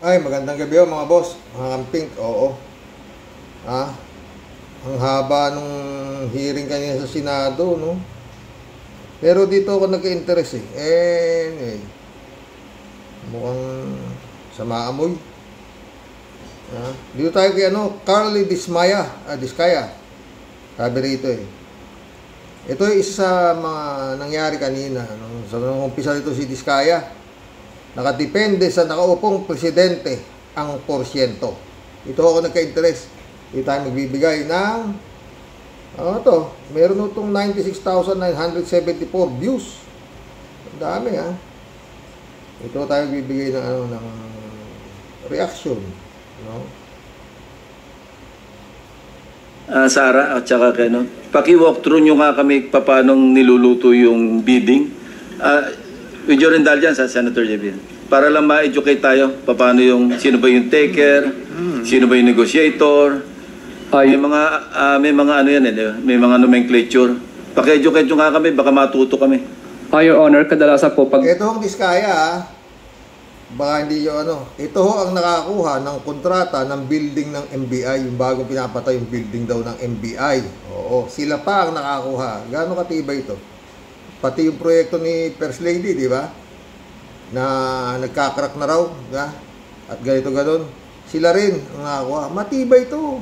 Ay, magandang gabi mga boss, mga kamping. Oo. Ah, ang haba nung hearing kanina sa Senado, no? Pero dito ako nag-interest eh. Mukhang sama amoy. Dito tayo kay Carly Diskaya. Sabi rito eh. Ito ay isa sa mga nangyari kanina. Nung umpisa dito si Diskaya, nakadepende sa nakaupong presidente ang porsyento. Ito ako nagka-interest. Dito tayo magbibigay ng meron itong 96,974 views. Ang dami Ito tayo magbibigay ng reaction, Sara at saka paki-walk through nyo nga kami paano niluluto yung bidding. With your indulgence, Senator JB, para lang ma-educate tayo paano sino ba yung taker, sino ba yung negotiator. May mga ano yan may mga nomenclature. Paki-educate nyo nga kami, baka matuto kami. Your Honor, kadalasan po pag... Ito ang Diskaya, baka hindi yung ito ang nakakuha ng kontrata ng building ng MBI, yung bagong pinapatay yung building daw ng MBI. Oo, sila pa ang nakakuha. Gaano katibay ito? Pati yung proyekto ni First Lady, di ba? Na nagkakrak na raw, at ganito ganon. Sila rin ang nakakuha. Matibay ito.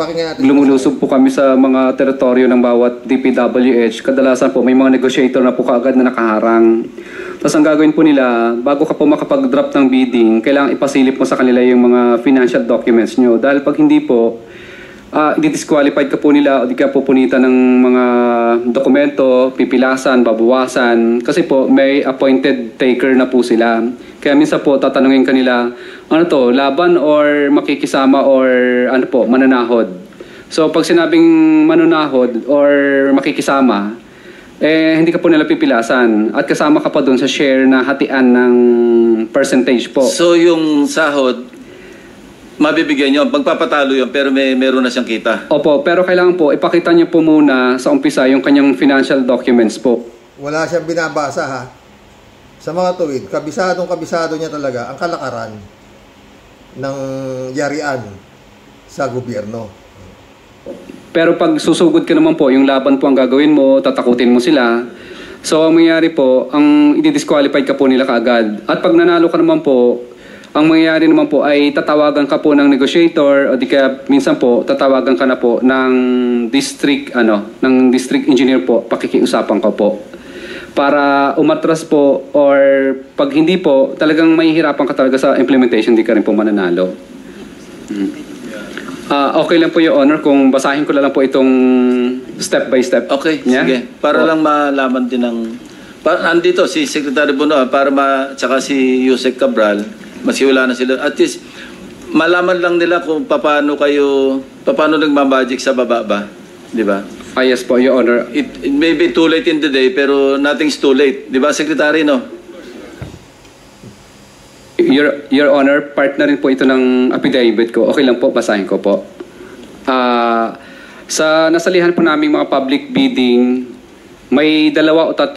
Pakinggan natin. Lumulusob po kami sa mga teritoryo ng bawat DPWH. Kadalasan po may mga negotiator na po kaagad na nakaharang. Tapos ang gagawin po nila, bago ka po makapag-drop ng bidding, kailangan ipasilip mo sa kanila yung mga financial documents nyo. Dahil pag hindi po, i-disqualified ka po nila o di ka po punitan ng mga dokumento, pipilasan, babawasan. Kasi po, may appointed taker na po sila. Kaya minsan po, tatanungin kanila, laban or makikisama or mananahod. So, pag sinabing mananahod or makikisama, hindi ka po nila pipilasan. At kasama ka pa dun sa share na hatian ng percentage po. So, yung sahod, mabibigyan nyo, magpapatalo yun, pero meron na siyang kita. Opo, pero kailangan po, ipakita niyo po muna sa umpisa yung kanyang financial documents po. Wala siyang binabasa Sa mga tuwid, kabisado niya talaga ang kalakaran ng yarian sa gobyerno. Pero pag susugod ka naman po, yung laban po ang gagawin mo, tatakutin mo sila. So, ang mangyayari po, ang i-disqualified ka po nila kaagad. At pag nanalo ka naman po, ang mangyayari naman po ay tatawagan ka po ng negotiator o di kaya minsan po tatawagan ka na po ng district engineer po, pakikiusapan ka po. Para umatras po or pag hindi po, talagang mahihirapan ka talaga sa implementation, di ka rin po mananalo. Okay lang po Your Honor kung basahin ko lang po itong step by step. Okay, sige. Para lang malaman din andito si Secretary Bono tsaka si Yusek Cabral. Kasi wala na sila. At least, malaman lang nila kung paano nagmamagic sa baba ba. Di ba? Yes po, Your Honor. It may be too late in the day, pero nothing's too late. Di ba, Secretary, no? Your Honor, part na rin po ito ng affidavit ko. Okay lang po, basahin ko po. Sa nasalihan po namin mga public bidding, may 2 o 3,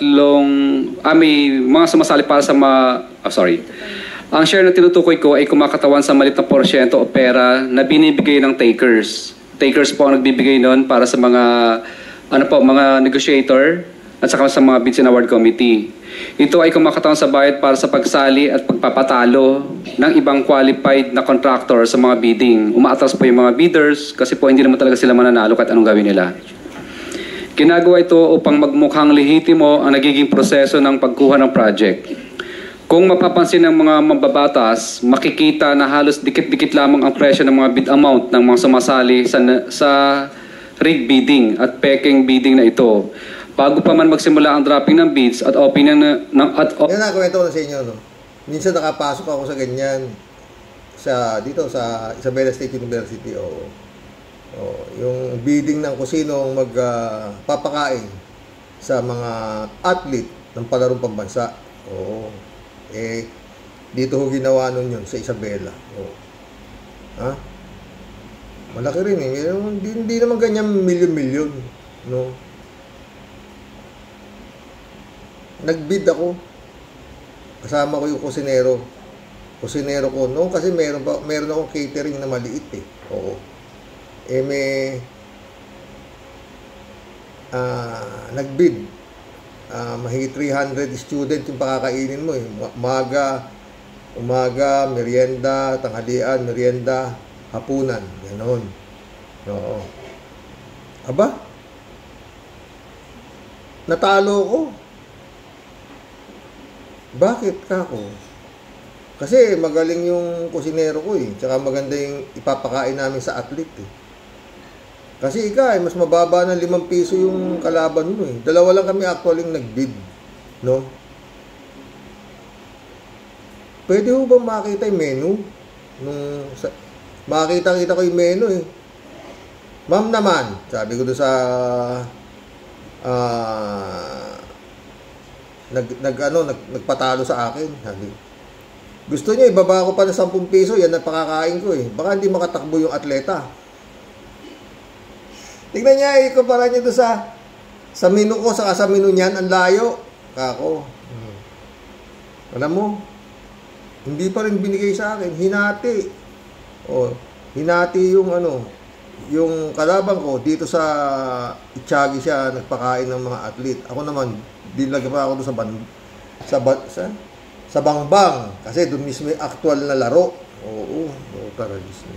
may mga sumasali para sa ang share na tinutukoy ko ay kumakatawan sa maliit na porsyento o pera na binibigay ng takers. Takers po ang nagbibigay noon para sa mga mga negotiator at saka sa mga bids and award committee. Ito ay kumakatawan sa bayad para sa pagsali at pagpapatalo ng ibang qualified na contractor sa mga bidding. Umaatras po yung mga bidders kasi po hindi naman talaga sila mananalo kahit anong gawin nila. Ginagawa ito upang magmukhang lehitimo ang nagiging proseso ng pagkuha ng project. Kung mapapansin ng mga mambabatas, makikita na halos dikit-dikit lamang ang presyo ng mga bid amount ng mga sumasali sa rig bidding at peking bidding na ito. Bago pa man magsimula ang dropping ng bids at opening Yan na, kwento ko na sa inyo. Minsan nakapasok ako sa ganyan dito sa Isabela State University. Yung bidding ng kung sino magpapakain sa mga athlete ng palarong pambansa. Dito ho ginawa nun yun sa Isabela. Malaki rin hindi naman ganyan milyon-milyon, no? Nagbid ako. Kasama ko yung kusinero. kusinero ko. Noon kasi meron akong catering na maliit eh. Oo. May nagbid. Mahigit 300 students yung pakakainin mo eh. Umaga, merienda, tanghalian, merienda, hapunan. Ganon. Oo. Aba? Natalo ko. Bakit kako? Kasi magaling yung kusinero ko eh. Tsaka maganda yung ipapakain namin sa athlete eh. Kasi mas mababa ng 5 piso yung kalaban mo eh. Dalawa lang kami actually nagbid. No? Pwede ho ba makita yung menu? Makita ko yung menu eh. Ma'am naman, sabi ko doon sa nagpatalo sa akin. Sabi, gusto niya ibaba ko pa ng 10 piso, yan ang pakakain ko eh. Baka hindi makatakbo yung atleta. Tingnan niya, ikumpara niya doon sa menu ko, sa menu niyan, ang layo. Kako. Alam mo, hindi pa rin binigay sa akin. Hinati. Hinati yung kalaban ko dito sa Itchagi siya nagpakain ng mga athlete. Ako naman, dinlagay pa ako doon sa Bangbang. Kasi doon mismo yung actual na laro. Oo, taragis na.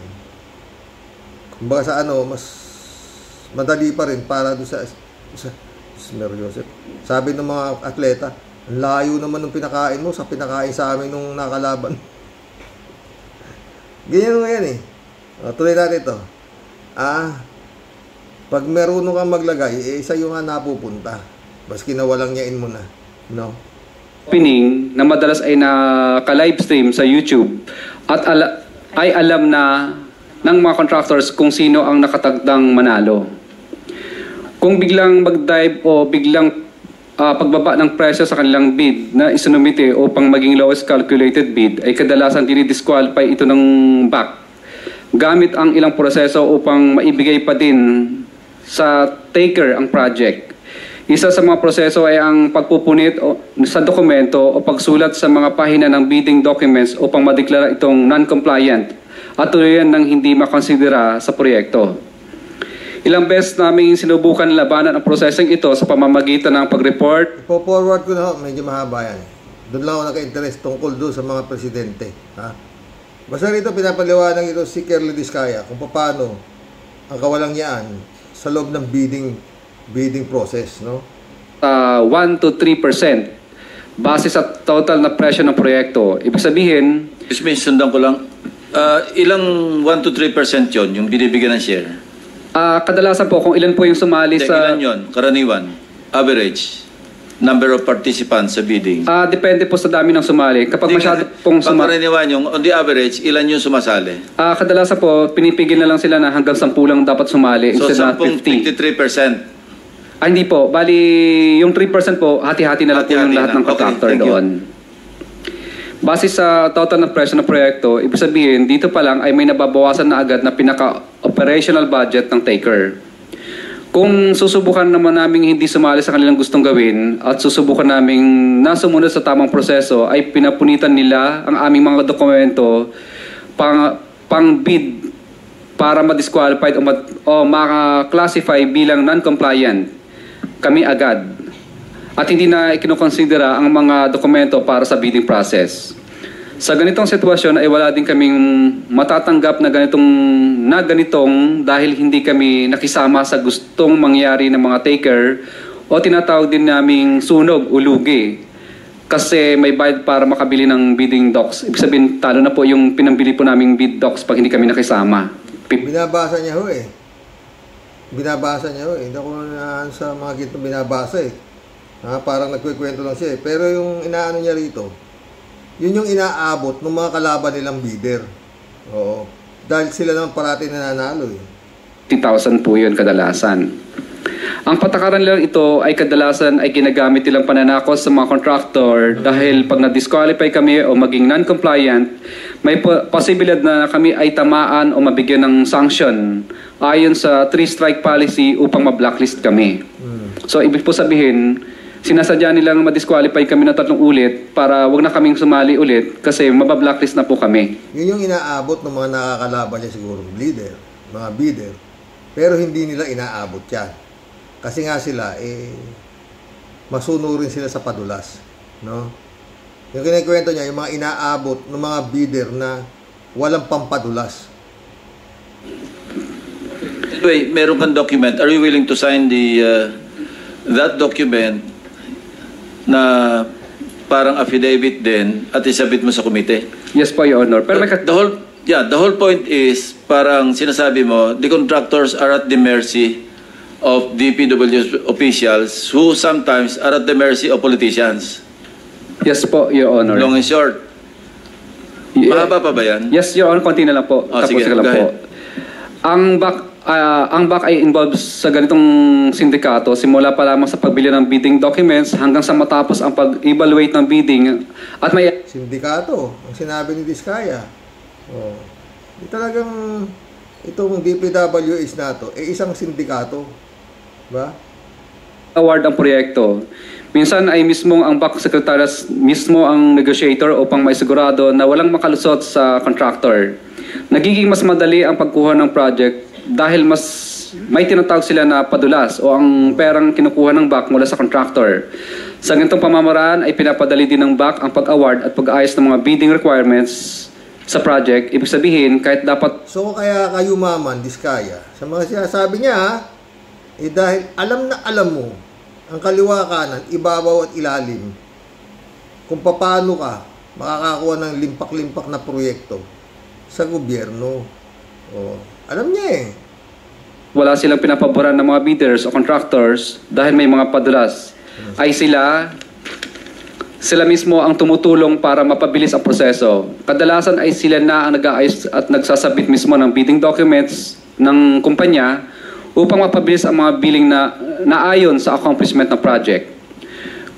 Kumbaga sa mas madali pa rin para doon sa Joseph. Sabi ng mga atleta, ang layo naman ng pinakain mo sa pinakain sa amin nung nakalaban. Ganyan mo yan eh. Tuloy natin ito. Pag meron kang maglagay, isa yung napupunta. Baski na walang yain mo na. No? Opening na madalas ay naka-livestream sa YouTube at ay alam na ng mga contractors kung sino ang nakatagdang manalo. Kung biglang mag-dive o biglang pagbaba ng presyo sa kanilang bid na isinumite upang maging lowest calculated bid ay kadalasan dinidisqualify ito ng back gamit ang ilang proseso upang maibigay pa din sa taker ang project. Isa sa mga proseso ay ang pagpupunit sa dokumento o pagsulat sa mga pahina ng bidding documents upang madeklara itong non-compliant at tuluyan ng hindi makonsidera sa proyekto. Ilang beses namin sinubukan labanan ang prosesong ito sa pamamagitan ng pag-report. Ipo-forward ko na medyo mahaba yan. Doon lang ako naka-interest tungkol doon sa mga presidente. Basta rito pinapaliwanag ito si Kerly Diskaya kung paano ang kawalang yaan sa loob ng bidding process, no? 1 to 3% base sa total na presyo ng proyekto. Ibig sabihin, Sundan ko lang, ilang 1 to 3% yun, yung binibigyan ng share? kadalasan po kung ilan po yung sumali sa... Ilan yun? Karaniwan? Average? Number of participants sa bidding? Depende po sa dami ng sumali. Kapag masyado pong Pangkaraniwan yung, on the average, ilan yung sumasali? Kadalasan po, pinipigil na lang sila na hanggang 10 lang dapat sumali. So, instead 10, 53%? Hindi po. Bali, yung 3% po, hati-hati na lang po yung lahat ng contractor doon. Base sa total na presyo ng proyekto, ibig sabihin, dito pa lang ay may nababawasan na agad na pinaka-operational budget ng taker. Kung susubukan naman namin hindi sumali sa kanilang gustong gawin at susubukan namin na sumunod sa tamang proseso, ay pinapunitan nila ang aming mga dokumento pang-bid para ma-disqualified o maka-classify bilang non-compliant kami agad. At hindi na ikinukonsidera ang mga dokumento para sa bidding process. Sa ganitong sitwasyon ay wala din kaming matatanggap na ganitong dahil hindi kami nakisama sa gustong mangyari ng mga taker o tinatawag din naming sunog o lugi. Kasi may bayad para makabili ng bidding docs. Ibig sabihin, talo na po yung pinambili po naming bid docs pag hindi kami nakisama. Binabasa niya ho eh. Binabasa niya ho eh. Hindi ako sa mga gitong binabasa eh. Parang nagkikwento lang siya eh. Pero yung inaano niya rito, yun yung inaabot ng mga kalaban nilang bidder. Oo. Dahil sila naman parati nananalo eh. 50,000 po yun kadalasan. Ang patakaran lang ito ay kadalasan ay ginagamit nilang pananakos sa mga contractor dahil pag na-disqualify kami o maging non-compliant, may posibilidad na kami ay tamaan o mabigyan ng sanction ayon sa 3-strike policy upang ma-blacklist kami. So, ibig po sabihin, sinasadya nilang ma-disqualify kami na 3 ulit para wag na kaming sumali ulit kasi mabablacklist na po kami. Yun yung inaabot ng mga nakakalaban niya siguro, leader, mga bidder. Pero hindi nila inaabot yan. Kasi nga sila, masunurin sila sa padulas. No? Yung kinikwento niya, yung mga inaabot ng mga bidder na walang pampadulas. Anyway, meron kang document. Are you willing to sign that document na parang affidavit din at isabit mo sa komite? Yes po, Your Honor. Pero the whole point is parang sinasabi mo, the contractors are at the mercy of DPWH officials who sometimes are at the mercy of politicians. Yes po, Your Honor. Long and short. Mahaba pa ba yan? Yes, Your Honor. Konti na lang po. Oh, sige, ko lang po. Ang back ay involved sa ganitong sindikato simula pa lamang sa pagbili ng bidding documents hanggang sa matapos ang pag-evaluate ng bidding at may... Sindikato, ang sinabi ni Diskaya. Oh. Talagang itong DPWH na to, isang sindikato. Ba? Award ang proyekto. Minsan ay mismo ang back secretaries mismo ang negotiator upang maisigurado na walang makalusot sa contractor. Nagiging mas madali ang pagkuha ng project dahil mas may tinatawag sila na padulas o ang perang kinukuha ng back mula sa contractor. Sa ganitong pamamaraan ay pinapadali din ng back ang pag-award at pag-ayos ng mga bidding requirements sa project. Ibig sabihin, kahit dapat... So kaya kayo maman, Diskaya, sa mga sinasabi niya, dahil alam na alam mo ang kaliwa kanan, ibabaw at ilalim kung paano ka makakakuha ng limpak-limpak na proyekto sa gobyerno. Alam niya eh. Wala silang pinapaboran ng mga bidders o contractors dahil may mga padulas. Ay sila mismo ang tumutulong para mapabilis ang proseso. Kadalasan ay sila na ang nag-aayos at nagsasabit mismo ng bidding documents ng kumpanya upang mapabilis ang mga billing na naayon sa accomplishment ng project.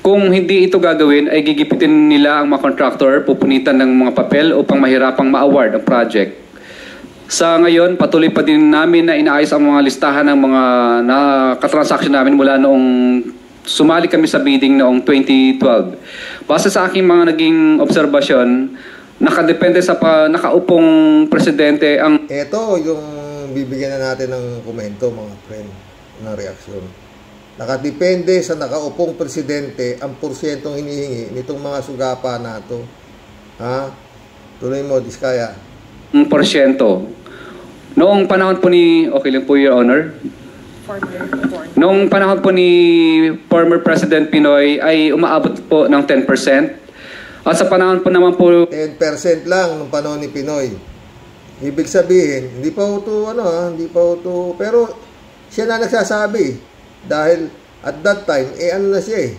Kung hindi ito gagawin, ay gigipitin nila ang mga contractor, pupunitan ng mga papel upang mahirapang ma-award ang project. Sa ngayon, patuloy pa din namin na inaayos ang mga listahan ng mga nakatransaction namin mula noong sumali kami sa bidding noong 2012. Base sa aking mga naging obserbasyon, nakadepende sa nakaupong presidente ang... Ito yung bibigyan na natin ng komento, mga friend, ng reaksyon. Nakadepende sa nakaupong presidente ang porsyentong hinihingi nitong mga sugapa na ito. Ha? Tuloy mo, Diskaya. Porsyento. Noong panahon po ni... Okay lang po, Your Honor. Noong panahon po ni former President Pinoy ay umaabot po ng 10%. At sa panahon po naman po... 10% lang nung panahon ni Pinoy. Ibig sabihin, hindi pa hindi pa pero siya na nagsasabi. Dahil at that time, ano na siya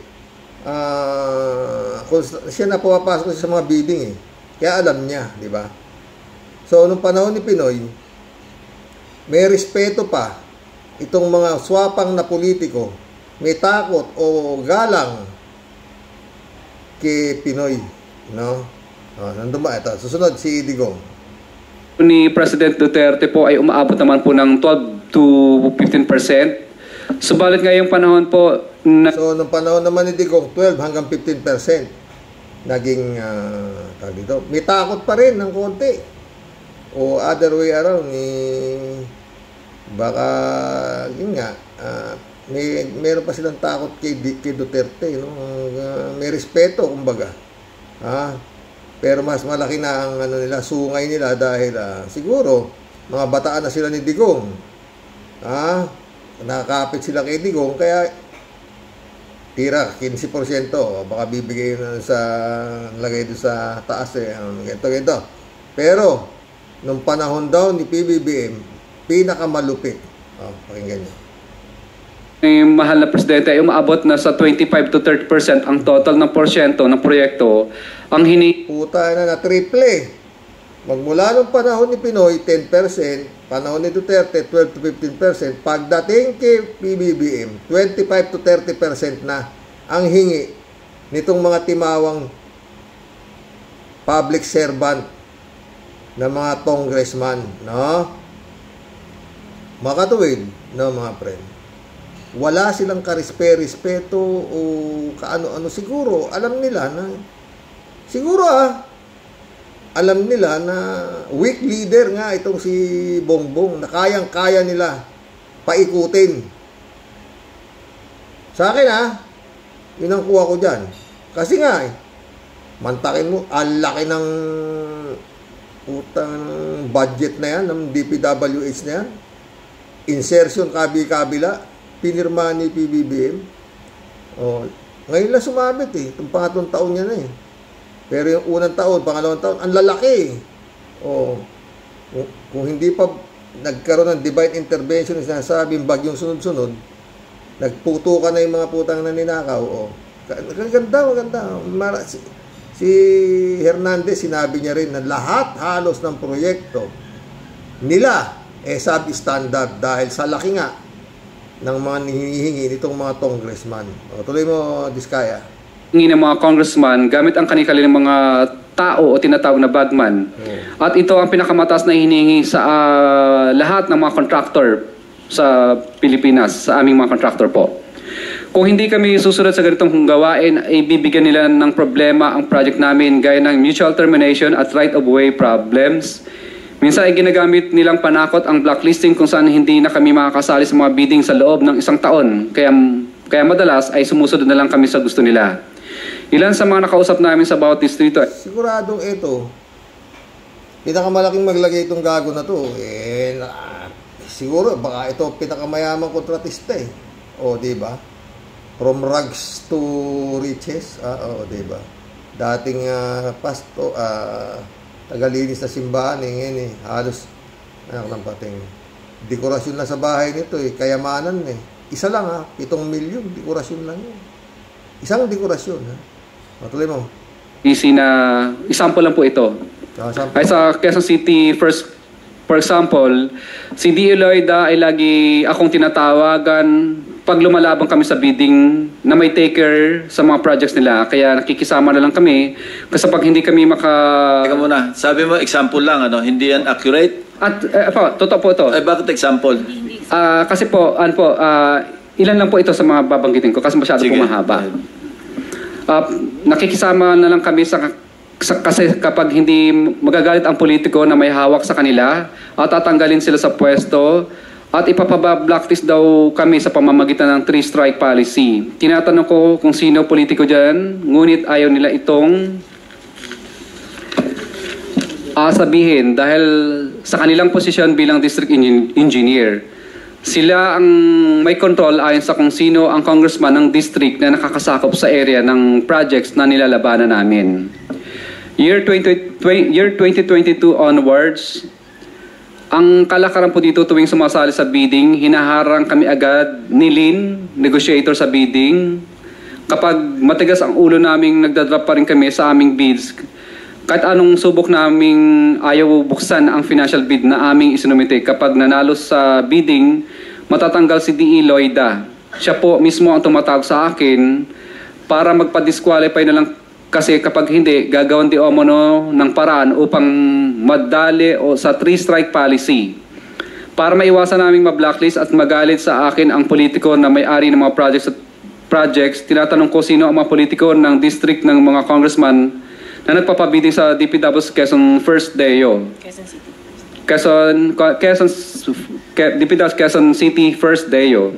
siya na pumapasok sa mga bidding Kaya alam niya, di ba? So, nung panahon ni Pinoy, may respeto pa itong mga swapang na politiko, may takot o galang kay Pinoy, no? Nandun ba? Ito, susunod si Digong. Ni President Duterte po ay umaabot naman po ng 12 to 15%. Subalit ngayong panahon po na... So, nung panahon naman ni Digong, 12 hanggang 15% naging dito. May takot pa rin ng konti. O other way around, baka, yun nga, meron pa silang takot kay Duterte, no? May respeto, kumbaga. Pero mas malaki na ang sungay nila dahil siguro, mga bataan na sila ni Digong. Nakakapit sila kay Digong, kaya tira, 15%, baka bibigay na lagay doon sa taas ganito. Pero, nung panahon daw ni PBBM, pinakamalupit. Pakinggan nyo. Yung mahal na presidente ay umaabot na sa 25 to 30% ang total ng porsyento ng proyekto. Ang Puta na triple. Magmula nung panahon ni Pinoy, 10%, panahon ni Duterte, 12 to 15%, pagdating kay PBBM, 25 to 30% na ang hingi nitong mga timawang public servant na mga congressman, no? Makatuwid, no, mga friend. wala silang karespeto o kaano-ano. Siguro, alam nila na, siguro alam nila na weak leader nga itong si Bongbong, na kayang-kaya nila paikutin. Sa akin yun ang kuha ko dyan. Kasi nga mantakin mo, ang laki ng utang budget na yan, ng DPWH na yan. Insertion kabila, pinirma ni PBBM. Ngayon lang sumabit itong pangatlong taon niya na Pero yung unang taon, pangalawang taon, ang lalaki. Kung hindi pa nagkaroon ng divine intervention, sinasabing bagyong sunod-sunod, nagputukan na yung mga putang na ninakaw. Maganda. Si Hernandez, sinabi niya rin na lahat halos ng proyekto nila substandard dahil sa laki nga ng mga hinihingi nitong mga congressman. Tuloy mo, Diskaya. Hingi ng mga congressman gamit ang kanilang mga tao o tinatawag na bagman. At ito ang pinakamataas na hinihingi sa lahat ng mga contractor sa Pilipinas, sa aming mga contractor po. Kung hindi kami susunod sa ganitong gawain, ibibigyan nila ng problema ang project namin gaya ng mutual termination at right-of-way problems. Minsan ay ginagamit nilang panakot ang blacklisting kung saan hindi na kami makakasali sa mga bidding sa loob ng isang taon. Kaya madalas ay sumusunod na lang kami sa gusto nila. Ilan sa mga nakausap namin sa bawat distrito. Siguradong ito, pinakamalaking maglagay itong gago na to. Siguro, baka ito pinakamayamang kontratista di ba? From rags to riches. Di ba? Dating pasto, tagalinis na simbahan ngayon halos ng pating dekorasyon na sa bahay nito kayamanan isa lang 7 milyon dekorasyon lang yun, isang dekorasyon Tuloy mo. Example lang po ito. Ay sa Quezon City, for example, si D. Eloida ay lagi akong tinatawagan pag lumalaban kami sa bidding na may taker sa mga projects nila. Kaya nakikisama na lang kami. Kasi pag hindi kami Teka muna, sabi mo example lang, hindi yan accurate? At totoo po ito. Bakit example? Kasi po, ilan lang po ito sa mga babanggitin ko kasi masyado po mahaba. Nakikisama na lang kami kasi kapag hindi magagalit ang politiko na may hawak sa kanila at tatanggalin sila sa pwesto at ipapaba-blacklist daw kami sa pamamagitan ng 3-strike policy. Tinatanong ko kung sino politiko dyan, ngunit ayaw nila itong sabihin dahil sa kanilang posisyon bilang district engineer. Sila ang may control ayon sa kung sino ang congressman ng district na nakakasakop sa area ng projects na nilalabanan namin. Year 2022 onwards, ang kalakaran po dito tuwing sumasali sa bidding, hinaharang kami agad ni Lynn, negotiator sa bidding. Kapag matigas ang ulo naming nagdadrop pa rin kami sa aming bids, kahit anong subok naming ayaw buksan ang financial bid na aming isinumite. Kapag nanalo sa bidding, matatanggal si D.E. Loida. Siya po mismo ang tumatawag sa akin para magpa-disqualify na lang kasi kapag hindi, gagawin di umano ng paraan upang madali o sa 3-strike policy. Para maiwasan naming ma-blacklist at magalit sa akin ang politiko na may-ari ng mga projects, tinatanong ko sino ang mga politiko ng district ng mga congressman na nagpapabidding sa DPW's Quezon First Deo. DPW's Quezon City First Deo.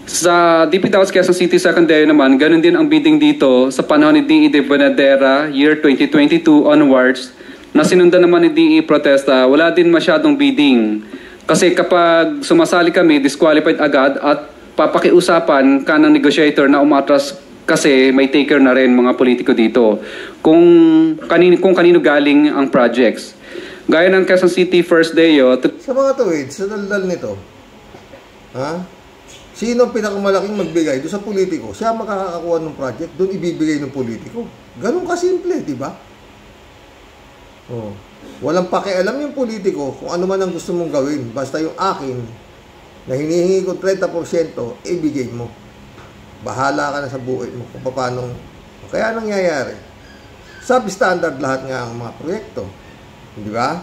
Sa DPW's Quezon City Second Deo naman, ganun din ang bidding dito sa panahon ni D.E. de Bonadera, year 2022 onwards, na sinundan naman ni D.E. protesta, wala din masyadong bidding. Kasi kapag sumasali kami, disqualified agad at papakiusapan ka ng negotiator na umatras kasi may taker na rin mga politiko dito kung kanino galing ang projects. Gaya ng Quezon City First Deo. Sa mga tuwid, sa daldal nito, sino pinakamalaking magbigay doon sa politiko? Siya makakakuha ng project, doon ibibigay ng politiko. Ganun kasimple, di ba? Walang pakialam yung politiko kung ano man ang gusto mong gawin. Basta yung akin, na hinihingi ko 30%, ibigay mo. Bahala ka na sa buhay mo kung paano. Kaya nangyayari. Substandard lahat nga ang mga proyekto. Di ba?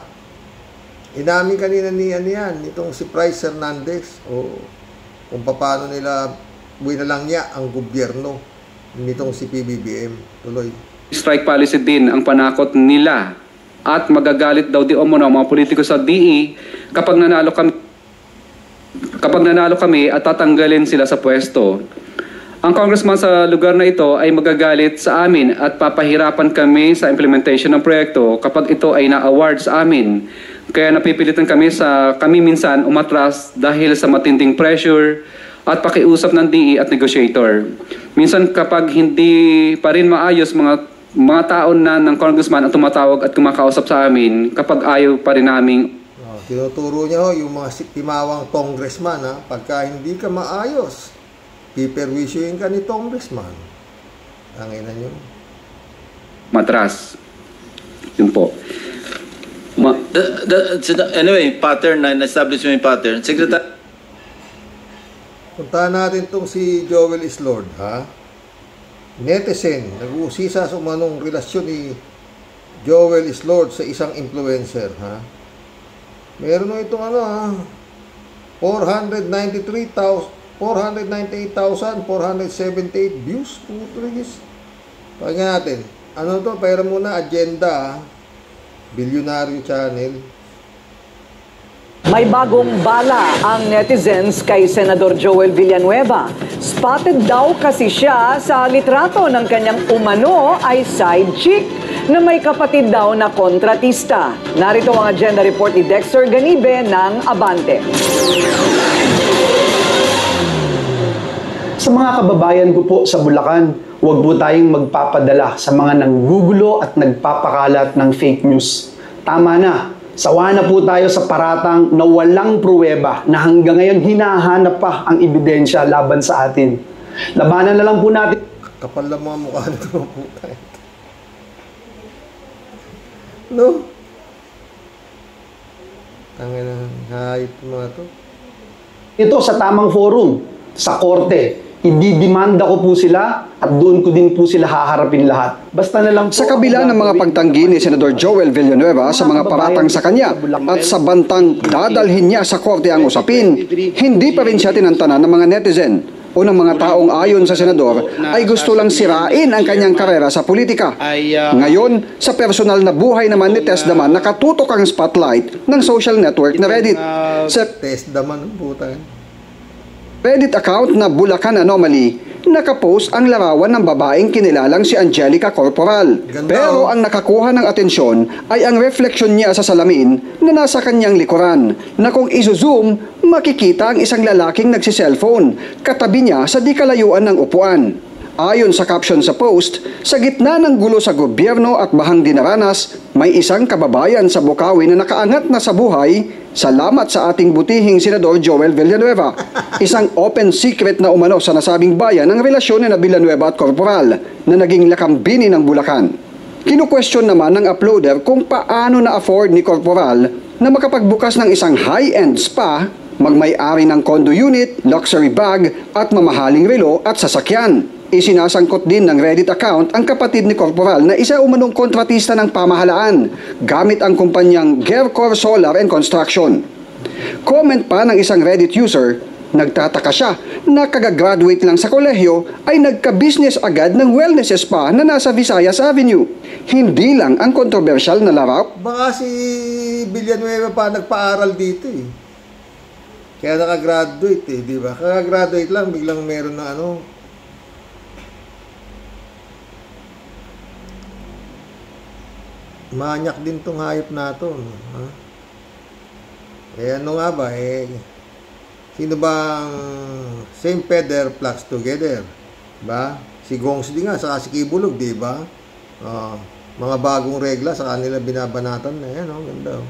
Inamin kanina niyan, itong si Bryce Hernandez. kung paano nila winalangya ang gobyerno nitong si PBBM. Tuloy. Strike policy din ang panakot nila at magagalit daw di umano ang mga politiko sa DE kapag nanalo kami at tatanggalin sila sa pwesto. Ang congressman sa lugar na ito ay magagalit sa amin at papahirapan kami sa implementation ng proyekto kapag ito ay na-award sa amin. Kaya napipilitan kami minsan umatras dahil sa matinding pressure at pakiusap ng DE at negotiator. Minsan kapag hindi pa rin maayos mga taon na ng congressman ang tumatawag at kumakausap sa amin kapag ayaw pa rin namin. Tinuturo niya yung mga timawang congressman, pagka hindi ka maayos, piperwisyuin ka ni congressman. Ang ina nyo. Matras. Yun po. Anyway, pattern na establish mo yung pattern. Secretary. Puntahan natin tong si Joel Islord, Netizen, nag-uusisa sa umanong relasyon ni Joel Islord sa isang influencer, Meron na itong 498,478 views. Putris. Pakinggan natin. Ano to? Pera muna, agenda, Bilyonaryo Channel. May bagong bala ang netizens kay Senador Joel Villanueva. Spotted daw kasi siya sa litrato ng kanyang umano ay side chick na may kapatid daw na kontratista. Narito ang agenda report ni Dexter Ganibe ng Abante. Sa mga kababayan ko po sa Bulacan, huwag po tayong magpapadala sa mga nanggugulo at nagpapakalat ng fake news. Tama na. Sawa na po tayo sa paratang na walang pruweba na hanggang ngayon hinahanap pa ang ebidensya laban sa atin. Labanan na lang po natin. Kapal lang mga mukha nito ng puta. No? Tangin na, hayop mga to. Ito sa tamang forum, sa korte. Ididimanda ko po sila at doon ko din po sila haharapin lahat. Basta na lang po, sa kabila ng mga pagtanggi ni Senador Joel Villanueva sa mga paratang sa kanya at sa bantang dadalhin niya sa korte ang usapin, hindi pa rin siya tinantanan ng mga netizen o ng mga taong ayon sa senador ay gusto lang sirain ang kanyang karera sa politika. Ngayon, sa personal na buhay naman ni Tess Daman, nakatutok ang spotlight ng social network na Reddit. Sa Tess Daman ng puta. Reddit account na Bulacan Anomaly, nakapost ang larawan ng babaeng kinilalang si Angelica Corporal. Pero ang nakakuha ng atensyon ay ang refleksyon niya sa salamin na nasa kanyang likuran, na kung izo-zoom, makikita ang isang lalaking nagsiselfone katabi niya sa di kalayuan ng upuan. Ayon sa caption sa post, sa gitna ng gulo sa gobyerno at bahang dinaranas, may isang kababayan sa Bukawi na nakaangat na sa buhay, salamat sa ating butihing Senador Joel Villanueva. Isang open secret na umano sa nasabing bayan ang relasyon ni Villanueva at Corporal na naging lakambini ng Bulacan. Kinu-question naman ng uploader kung paano na-afford ni Corporal na makapagbukas ng isang high-end spa, magmay-ari ng condo unit, luxury bag at mamahaling relo at sasakyan. Isinasangkot din ng Reddit account ang kapatid ni Corporal na isa umanong kontratista ng pamahalaan gamit ang kumpanyang Gercor Solar and Construction. Comment pa ng isang Reddit user, nagtataka siya na kagagraduate lang sa kolehiyo ay nagka-business agad ng wellness spa na nasa Visayas Avenue. Hindi lang ang kontrobersyal na laraw. Baka si Villanueva pa nagpa-aral dito Kaya nakagraduate di ba? Kakagraduate lang, biglang meron na manyak din tong hayop na to. Ano nga ba? Sino bang same feather flocks together? Ba? Si Gongs din nga, saka si Kibulog, di ba? Mga bagong regla sa kanila binabanatan na yan. Ganda.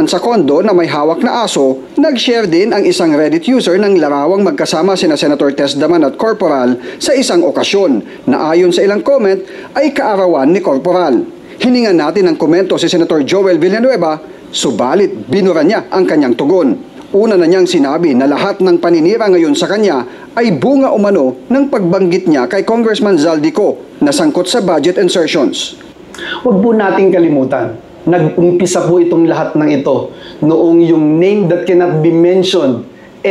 Sa kondo na may hawak na aso, nag-share din ang isang Reddit user ng larawang magkasama sina Senator Tess Daman at Corporal sa isang okasyon na ayon sa ilang comment ay kaarawan ni Corporal. Hiningan natin ng komento si Senator Joel Villanueva, subalit binura niya ang kanyang tugon. Una na niyang sinabi na lahat ng paninira ngayon sa kanya ay bunga umano ng pagbanggit niya kay Congressman Zaldico na sangkot sa budget insertions. Huwag po nating kalimutan, nag-umpisa po itong lahat ng ito noong yung name that cannot be mentioned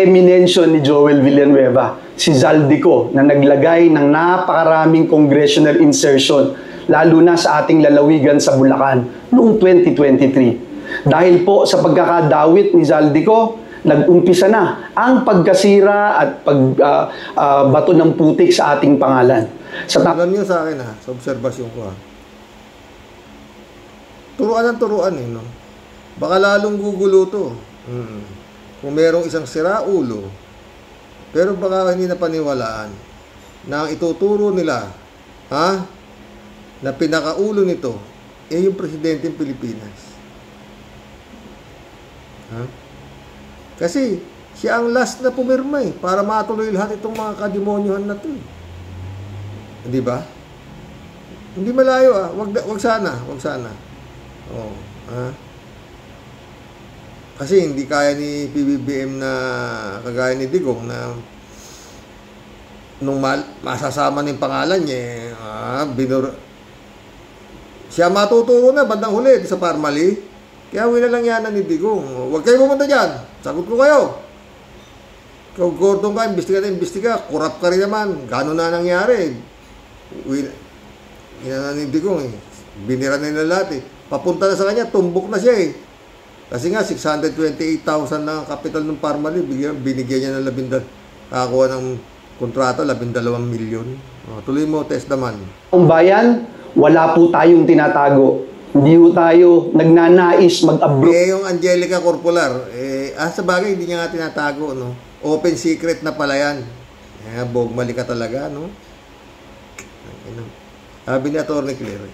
eminensyon ni Joel Villanueva, si Zaldico, na naglagay ng napakaraming congressional insertion, lalo na sa ating lalawigan sa Bulacan noong 2023. Dahil po sa pagkakadawit ni Zaldico, nag-umpisa na ang pagkasira at pagbato ng putik sa ating pangalan. Alam niyo sa akin sa obserbasyon ko turuan ng turuan no? Baka lalong gugulo to. Kung merong isang siraulo, pero baka hindi na paniwalaan na ang ituturo nila, na pinakaulo nito, yung presidente ng Pilipinas. Kasi siya ang last na pumirma para matuloy lahat itong mga kademonyuhan na to. Di ba? Hindi malayo wag sana. Kasi hindi kaya ni PBBM na kagaya ni Digong na nung masasama ng pangalan niya, siya matuturo na bandang huli sa Parmali. Kaya lang yan ni Digong. Huwag kayo pumunta dyan. Sagot ko kayo. Ikaw, Gordon ka, imbestiga. Kurap ka rin naman. Gano'n na nangyari. Ina ni Digong Binira na nila lahat Papunta na sa kanya, tumbok na siya Kasi nga, 628,000 na kapital ng Parmali, binigyan niya ng nakakuha ng kontrata, 12 milyon. Tuloy mo, test naman. Ang bayan, wala po tayong tinatago. Hindi po tayo nagnanais mag-abroad. Yung Angelica Corporal, sa bagay, hindi niya nga tinatago, no? Open secret na pala yan. Bogmali ka talaga, no? Sabi ni Atty. Claire,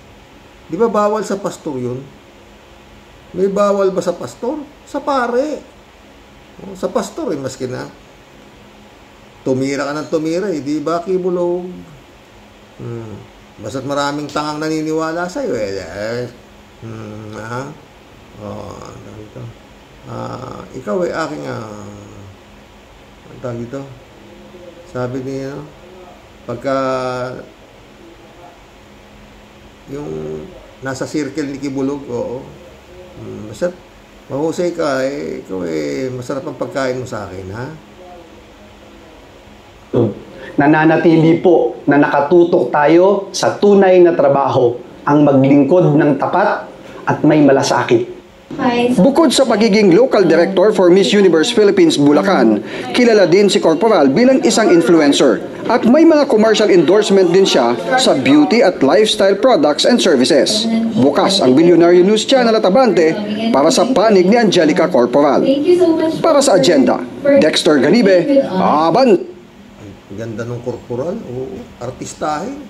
di ba bawal sa pastor yun? May bawal ba sa pastor? Sa pare. Sa pastor maski na. Tumira ka ng tumira di ba kibulog? Basta't maraming tangang naniniwala sa'yo ikaw aking ang tawag dito? Sabi niya, pagka yung nasa circle ni Kibulog, basta mahusay ka, ikaw masarap ang pagkain mo sa akin, Nananatili po na nakatutok tayo sa tunay na trabaho, ang maglingkod ng tapat at may malasakit. Bukod sa pagiging local director for Miss Universe Philippines Bulacan, kilala din si Corporal bilang isang influencer at may mga commercial endorsement din siya sa beauty at lifestyle products and services. Bukas ang Bilyonaryo News Channel at Abante para sa panig ni Angelica Corporal. Para sa agenda, Dexter Ganibe, Abante. Ang ganda ng Corporal, artistahin.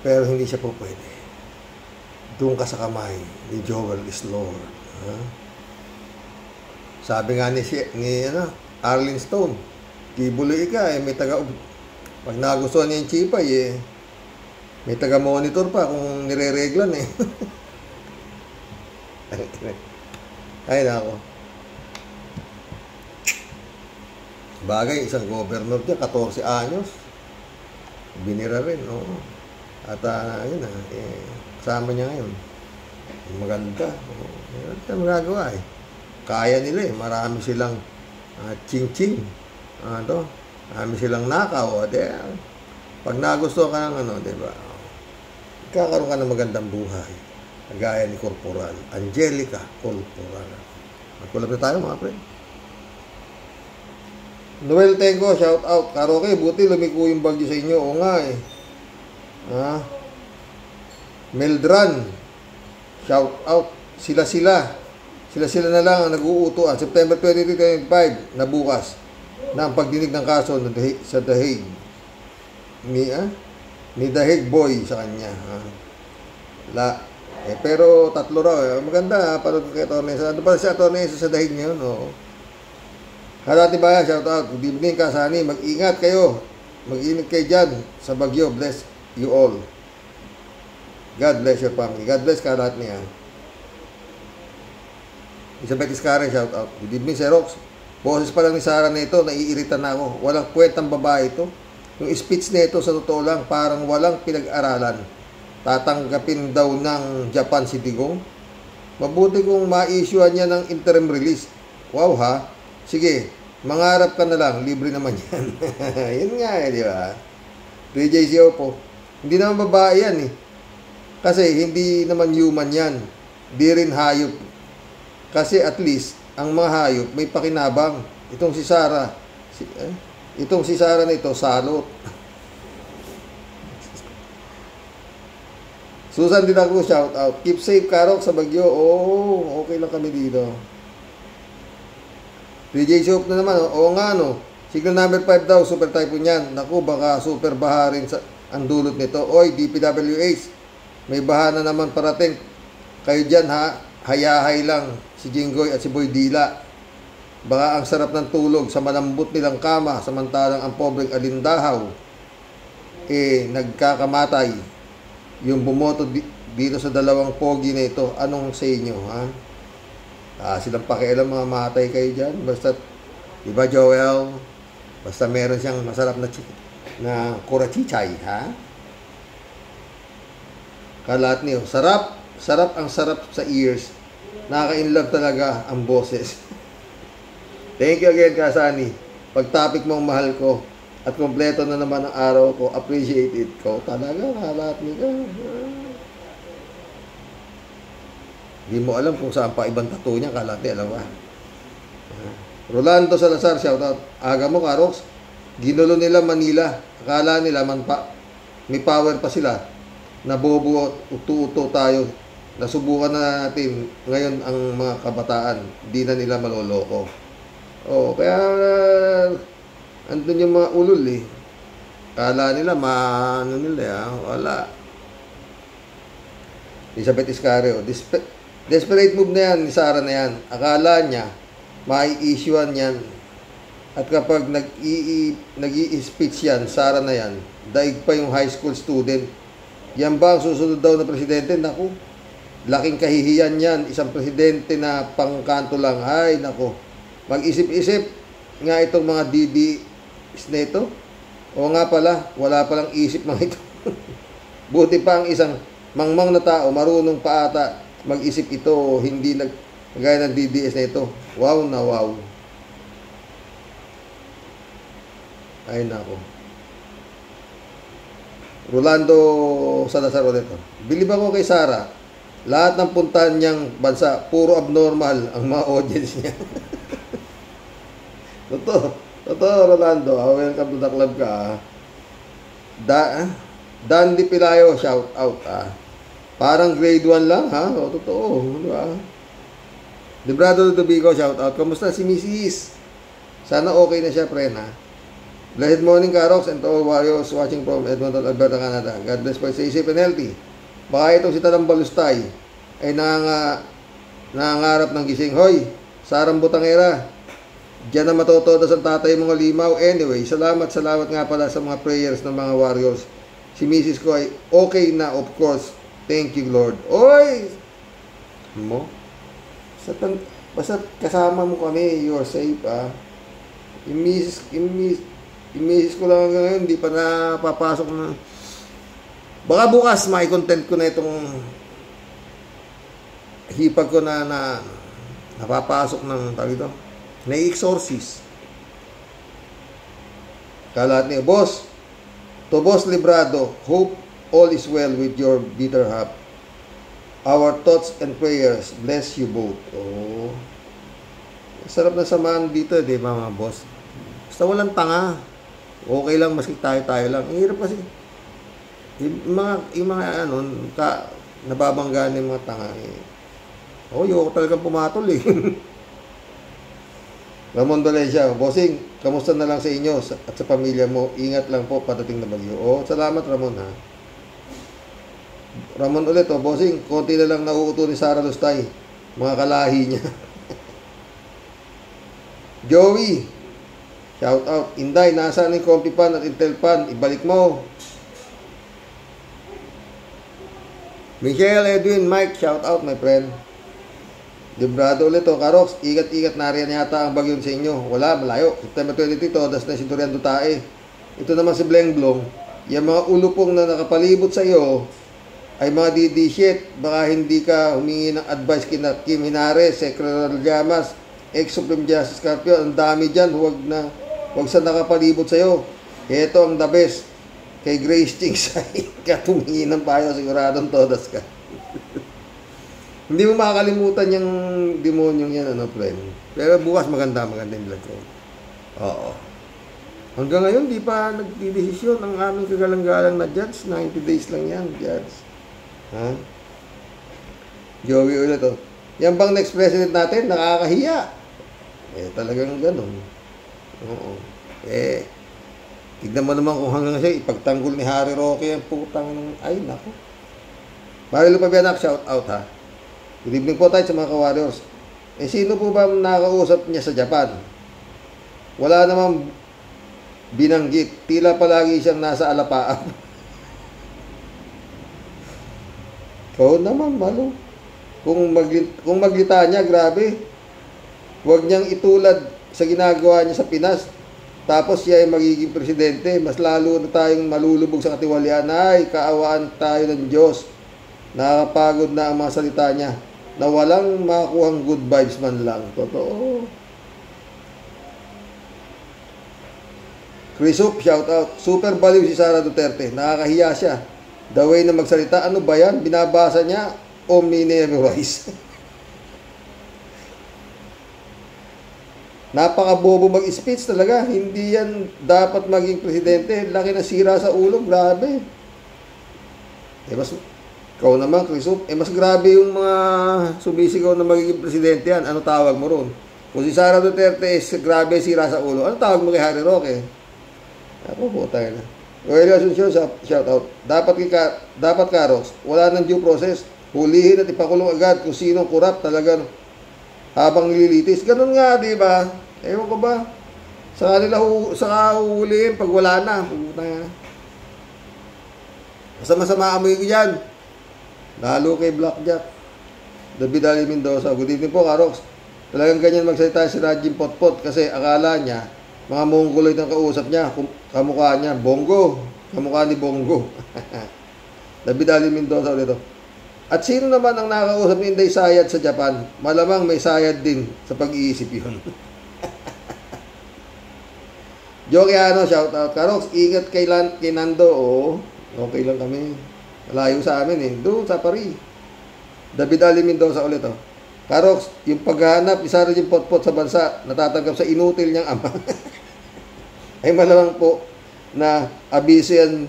Pero hindi siya po pwede. Doon ka sa kamay ni Joel is Lord. Sabi nga ni Arlene Stone, kibuloy ka may taga, pag nagustuhan niya yung chipay may taga monitor pa kung nire-reglan ay nako. Bagay, isang governor niya 14 anyos binira rin at yun kasama niya ngayon. Maganda. Ito magagawa Kaya nila Marami silang ching-ching. Marami silang nakaw. Pag nagustuhan ka ng diba? Kakaroon ka ng magandang buhay. Kagaya ni Corporal. Angelica Corporal. Magkulap na tayo mga pre. Noel Tengo, shout out. Karoke, buti lumiko yung bagyo sa inyo. Oo nga Meldran, shout out. Sila na lang ang nag-uutuan. September 22, 2025 na bukas na ang pagdinig ng kaso sa The Hague ni The Hague Boy sa kanya. Pero tatlo raw. Maganda parang kay Atty. Ano pa si Atty. sa The Hague ngayon? Harati Baya, shout out. Good evening Kasani, mag-ingat kayo. Mag-ingat kayo dyan sa bagyo. Bless you all. God bless your family. God bless ka lahat niya. Isabel Iscare, shout out. Good evening, Xerox. Boses pa lang ni Sarah na ito, naiirita na ako. Walang kwentang babae ito. Yung speech na ito, sa totoo lang, parang walang pinag-aralan. Tatanggapin daw ng Japan si Digong. Mabuti kung ma-issuean niya ng interim release. Wow Sige, mangarap ka na lang, libre naman yan. Yun nga eh, di ba? PJCO po. Hindi naman babae yan eh. Kasi hindi naman human yan. Di rin hayop. Kasi at least, ang mga hayop may pakinabang. Itong si Sarah, itong si Sarah na ito, salot. Susan Dinagro, shout out. Keep safe, Karok, sa Bagyo. Oh, okay lang kami dito. PJ Soap na naman. Oo nga, no. Signal number 5 daw, super typhoon yan. Naku, baka super baha rin ang dulot nito. Oy, DPWH. May baha na naman parating. Kayo dyan, ha? Hayahay lang. Si Jinggoy at si Boy Dila. Baka ang sarap ng tulog sa malambot nilang kama, samantalang ang pobreng alindahaw, nagkakamatay. Yung bumoto dito sa dalawang pogi na ito, anong sa inyo, ha? Silang pakialam, mga matay kayo dyan. Basta, diba Joel? Basta meron siyang masarap na kurachichay, ha? Kalat niyo. Sarap. Sarap ang sarap sa ears. Nakaka-inlove talaga ang boses. Thank you again, Kasani. Pag topic mong mahal ko, at kompleto na naman ang araw ko, appreciate it ko. Talaga, halat niyo. Hindi mo alam kung saan pa ibang tattoo niya, kalat niya, alam ba? Rolando Salazar, shoutout. Aga mo, Karoks. Ginulo nila Manila. Akala nila may power pa sila. Nabobo, uto-uto tayo. Nasubukan na natin ngayon ang mga kabataan. Di na nila maloloko. Oh, kaya andun yung mga ulol eh. Kala nila, ano nila, wala. Elizabeth Iscario, desperate move na yan, ni Sarah na yan. Akala niya, mai-issuean yan. At kapag nag-i-speech yan, Sarah na yan, daig pa yung high school student. Yan ba ang susunod daw na presidente? Naku, laking kahihiyan yan. Isang presidente na pangkanto lang. Ay, naku. Mag-isip-isip nga itong mga DDs na ito. O nga pala, wala palang isip mga ito. Buti pa ang isang mangmang na tao, marunong pa ata mag-isip ito, hindi gaya ng DDS na ito. Wow na wow. Ay nako. Rolando Salazar ulit. Bilib ako kay Sarah. Lahat ng puntahan niyang bansa, puro abnormal ang mga audience niya. Totoo, Rolando. Welcome to the club ka. Dandy Pilayo, shout out. Parang grade 1 lang, ha? O, totoo. Di ba? Librado Tubigo, shout out. Kamusta si Mrs.? Sana okay na siya, friend, ha? Blessed morning, Karoks, and to all warriors watching from Edmonton, Alberta, Canada. God bless for stay safe and healthy. Baka itong si Talang Balustay ay nangangarap ng gising. Hoy, Sarang Butangera, diyan na matotodas ang tatay mga limaw. Anyway, salamat nga pala sa mga prayers ng mga warriors. Si Mrs. ko ay okay na, of course. Thank you, Lord. Oy! Mo? Basta kasama mo kami, you're safe, ah. Yung Mrs. ko lang hanggang ngayon, hindi pa napapasok na. Baka bukas, may content ko na itong hipag ko na napapasok ng tawag ito. Na-exorcist. Kalat niya, Boss, to Boss Librado, hope all is well with your bitter half. Our thoughts and prayers bless you both. Oh. Sarap na samahan dito, di ba mga boss? Basta walang tanga. Okay lang, maski tayo lang. Ang hirap kasi. Yung mga nababanggaan ng mga tanga. Oh, yung talagang pumatol eh. Ramon Valencia, bossing, kamusta na lang sa inyo at sa pamilya mo? Ingat lang po patating na bagyo. Oh, salamat Ramon ha. Ramon ulit, bossing, konti na lang nauuto ni Sarah Lustay. Mga kalahi niya. Joey, shout out. Inday, nasaan yung Compi Pan at Intel Pan? Ibalik mo. Michelle, Edwin, Mike, shout out my friend. Librado ulit Karoks, ingat-ingat na rin yata ang bagyo sa inyo. Wala, malayo. September 22, das na si Dorian Dutae. Ito naman si Bleng Blong. Yung mga ulupong na nakapalibot sa iyo ay mga DD shit. Baka hindi ka humingi ng advice kina Kim Hinares, Secretary Llamas, ex-Supreme Justice Carpio, ang dami dyan, huwag sa nakapalibot sa'yo. Ito ang the best. Kay Grace Ching Sai, katumingin ng payo, siguradong todas ka. Hindi mo makakalimutan yung demonyong yan, friend. Pero bukas maganda yung vlog ko. Oo. Hanggang ngayon, di pa nagdidesisyon ang aming kagalang-galang na judge. 90 days lang yan, judge. Ha? Joey ulit, oh. Yan bang next president natin? Nakakahiya. Talagang ganun. Oo. Tignan mo naman kung hanggang siya, ipagtanggol ni Harry Roque ang putang ng... Ay, naku. Marilo Pabianak, shout out, ha. Good evening po tayo sa mga ka-warriors. Sino po ba nakakausap niya sa Japan? Wala namang binanggit. Tila palagi siyang nasa alapaap. Oo naman, malo. Kung maglita niya, grabe. Huwag niyang itulad sa ginagawa niya sa Pinas. Tapos siya ay magiging presidente. Mas lalo na tayong malulubog sa katiwalian. Ay, kaawaan tayo ng Diyos. Nakakapagod na ang mga salita niya. Na walang makakuhang good vibes man lang. Totoo. Chrisop, shout out. Super baliw si Sara Duterte. Nakakahiya siya. The way na magsalita. Ano ba yan? Binabasa niya o minimerize? Napakabobo mag-speech talaga. Hindi yan dapat maging presidente. Laki na sira sa ulo. Grabe. Ikaw naman, Chrisop. Mas grabe yung mga sumisigaw na magiging presidente yan. Ano tawag mo ron? Kung si Sara Duterte is grabe sira sa ulo, ano tawag mo kay Harry Roque? Ako po tayo na. Roel Asuncion, shout out. Dapat Karox, wala nang due process. Hulihin at ipakulong agad kung sinong kurap talaga habang nililitis. Ganun nga, di ba? Ewan ko ba? Saka huhulihin pag wala na. Masama amoy ko yan. Lalo kay Blackjack. David Ali Mendoza. Good evening po, Karox. Talagang ganyan magsalita si Rajim Potpot kasi akala niya mga Mongoloid ang kausap niya. Kamukha niya, Bongo. Kamukha ni Bongo. David Ali Mendoza ulit. At sino naman ang nakakausap ni Inday Sayad sa Japan? Malamang may sayad din sa pag-iisip yun. Jokiano, shout out. Karox, ingat kay Nando. Oo, okay lang kami. Malayo sa amin eh. Doon sa Paris. David Ali Mendoza ulit. Karox, yung paghahanap ni Sara Jim Potpot sa bansa, natatanggap sa inutil niyang ama. Ay malamang po na abiso yan